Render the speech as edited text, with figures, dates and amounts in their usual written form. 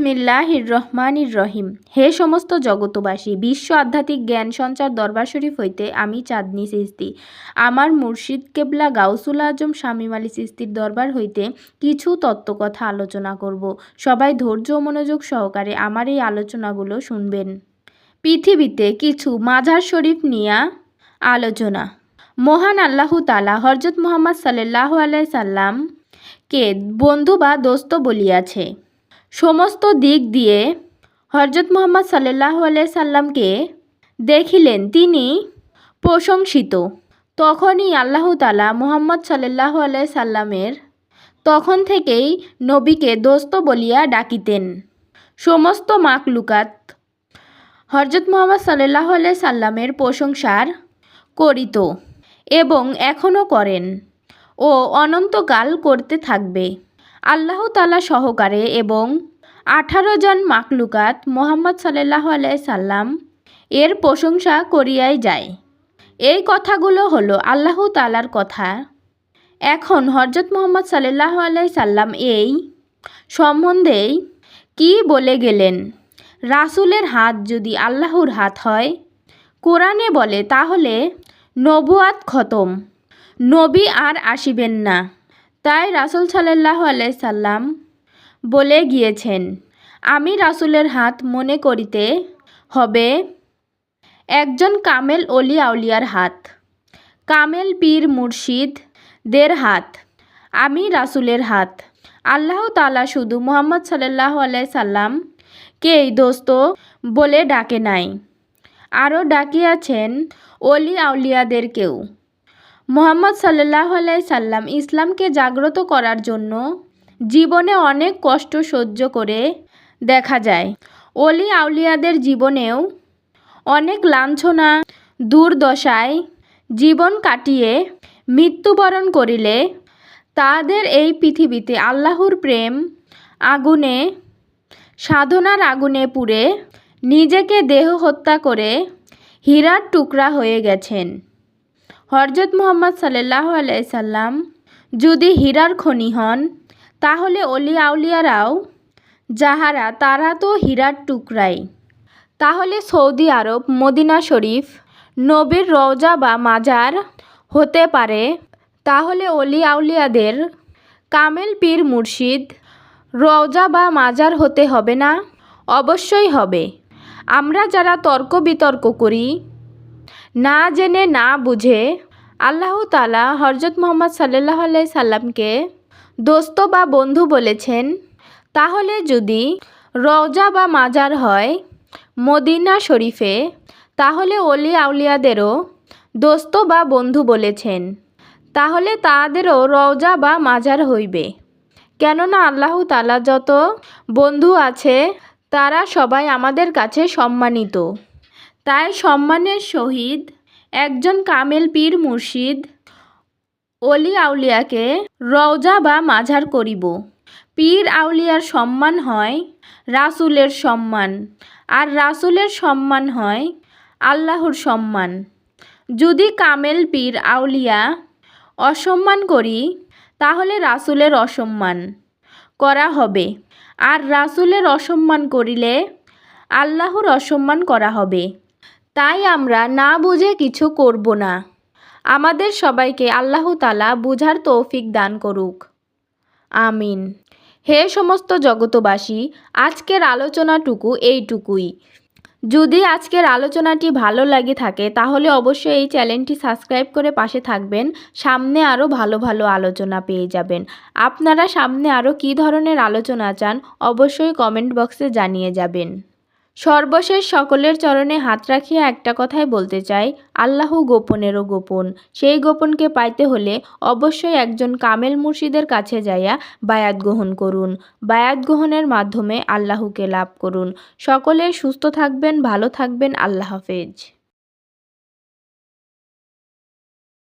বিসমিল্লাহির রহমানির রহিম। হে সমস্ত জগতবাসী, বিশ্ব আধ্যাত্মিক জ্ঞান সঞ্চার দরবার শরীফ হইতে আমি চাঁদনী চিশতি আমার মুর্শিদ কেবলা গাউসুল আজম শামীম আলী চিশতির দরবার হইতে কিছু তত্ত্বকথা আলোচনা করব। সবাই ধৈর্য ও মনোযোগ সহকারে আমার এই আলোচনাগুলো শুনবেন। পৃথিবীতে কিছু মাজার শরীফ নিয়া আলোচনা। মহান আল্লাহ তাআলা হযরত মুহাম্মদ সাল্লাল্লাহু আলাইহি সাল্লামকে বন্ধু বা দোস্ত বলিয়াছে। সমস্ত দিক দিয়ে হযরত মুহাম্মদ সাল্লাল্লাহু আলাইহি সাল্লামকে দেখিলেন তিনি প্রশংসিত। তখনই আল্লাহ তাআলা মুহাম্মদ সাল্লাল্লাহু আলাইহি সাল্লামের তখন থেকেই নবীকে দোস্ত বলিয়া ডাকিতেন। সমস্ত মাখলুকাত হযরত মুহাম্মদ সাল্লাল্লাহু আলাইহি সাল্লামের প্রশংসার করিত এবং এখনও করেন ও অনন্তকাল করতে থাকবে। আল্লাহ তাআলা সহকারে এবং 18 জন মাখলুকাত মুহাম্মদ সাল্লাল্লাহু আলাইহি সাল্লাম এর প্রশংসা করিয়াই যায়। এই কথাগুলো হলো আল্লাহ তাআলার কথা। এখন হযরত মুহাম্মদ সাল্লাল্লাহু আলাইহি সাল্লাম এই সম্বন্ধেই কি বলে গেলেন? রাসূলের হাত যদি আল্লাহর হাত হয়, কোরআনে বলে, তাহলে নবুয়াত খতম, নবী আর আসিবেন না। তাই রাসূল সাল্লাল্লাহু আলাইহি সাল্লাম বলে গিয়েছেন, আমি রাসূলের হাত মনে করিতে হবে একজন কামেল অলি আউলিয়ার হাত, কামেল পীর মুর্শিদদের হাত, আমি রাসূলের হাত। আল্লাহ তাআলা শুধু মুহাম্মদ সাল্লাল্লাহু আলাইহি সাল্লামকেই দোস্ত বলে ডাকে নাই, আরও ডাকিয়াছেন অলি আউলিয়াদেরকেও। মুহাম্মদ সাল্লাল্লাহু আলাইহি সাল্লাম ইসলামকে জাগ্রত করার জন্য জীবনে অনেক কষ্ট সহ্য করে দেখা যায়। অলি আউলিয়াদের জীবনেও অনেক লাঞ্ছনা দুর্দশায় জীবন কাটিয়ে মৃত্যুবরণ করিলে তাদের এই পৃথিবীতে আল্লাহর প্রেম আগুনে, সাধনার আগুনে পুড়ে নিজেকে দেহ হত্যা করে হীরার টুকরা হয়ে গেছেন। হযরত মুহাম্মদ সাল্লাল্লাহু আলাইহি সাল্লাম যদি হীরার খনি হন, তাহলে অলি আউলিয়ারাও যাহারা, তারা তো হীরার টুকরাই। তাহলে সৌদি আরব মদিনা শরীফ নবীর রওজা বা মাজার হতে পারে, তাহলে অলি আউলিয়াদের কামেল পীর মুর্শিদ রওজা বা মাজার হতে হবে না? অবশ্যই হবে। আমরা যারা তর্ক বিতর্ক করি, না জেনে না বুঝে, আল্লাহ তাআলা হযরত মুহাম্মদ সাল্লাল্লাহু আলাইহি সাল্লামকে দোস্ত বা বন্ধু বলেছেন, তাহলে যদি রওজা বা মাজার হয় মদিনা শরীফে, তাহলে অলি আউলিয়াদেরও দোস্ত বা বন্ধু বলেছেন, তাহলে তাদেরও রওজা বা মাজার হইবে। কেননা আল্লাহ তাআলা যত বন্ধু আছে তারা সবাই আমাদের কাছে সম্মানিত। তাই সম্মানের সহিত একজন কামেল পীর মুর্শিদ অলি আউলিয়াকে রওজা বা মাজার করিব। পীর আউলিয়ার সম্মান হয় রাসূলের সম্মান, আর রাসূলের সম্মান হয় আল্লাহর সম্মান। যদি কামেল পীর আউলিয়া অসম্মান করি, তাহলে রাসূলের অসম্মান করা হবে, আর রাসূলের অসম্মান করিলে আল্লাহর অসম্মান করা হবে। তাই আমরা না বুঝে কিছু করব না। আমাদের সবাইকে আল্লাহ তাআলা বুঝার তৌফিক দান করুক, আমিন। হে সমস্ত জগতবাসী, আজকের আলোচনাটুকু এইটুকুই। যদি আজকের আলোচনাটি ভালো লাগে থাকে, তাহলে অবশ্যই এই চ্যানেলটি সাবস্ক্রাইব করে পাশে থাকবেন। সামনে আরও ভালো ভালো আলোচনা পেয়ে যাবেন। আপনারা সামনে আরও কী ধরনের আলোচনা চান, অবশ্যই কমেন্ট বক্সে জানিয়ে যাবেন। সর্বশেষ সকলের চরণে হাত রাখিয়া একটা কথাই বলতে চাই, আল্লাহ গোপনেরও গোপন। সেই গোপনকে পাইতে হলে অবশ্যই একজন কামেল মুর্শিদের কাছে যাইয়া বায়াত গ্রহণ করুন। বায়াত গ্রহণের মাধ্যমে আল্লাহকে লাভ করুন। সকলে সুস্থ থাকবেন, ভালো থাকবেন। আল্লাহ হাফেজ।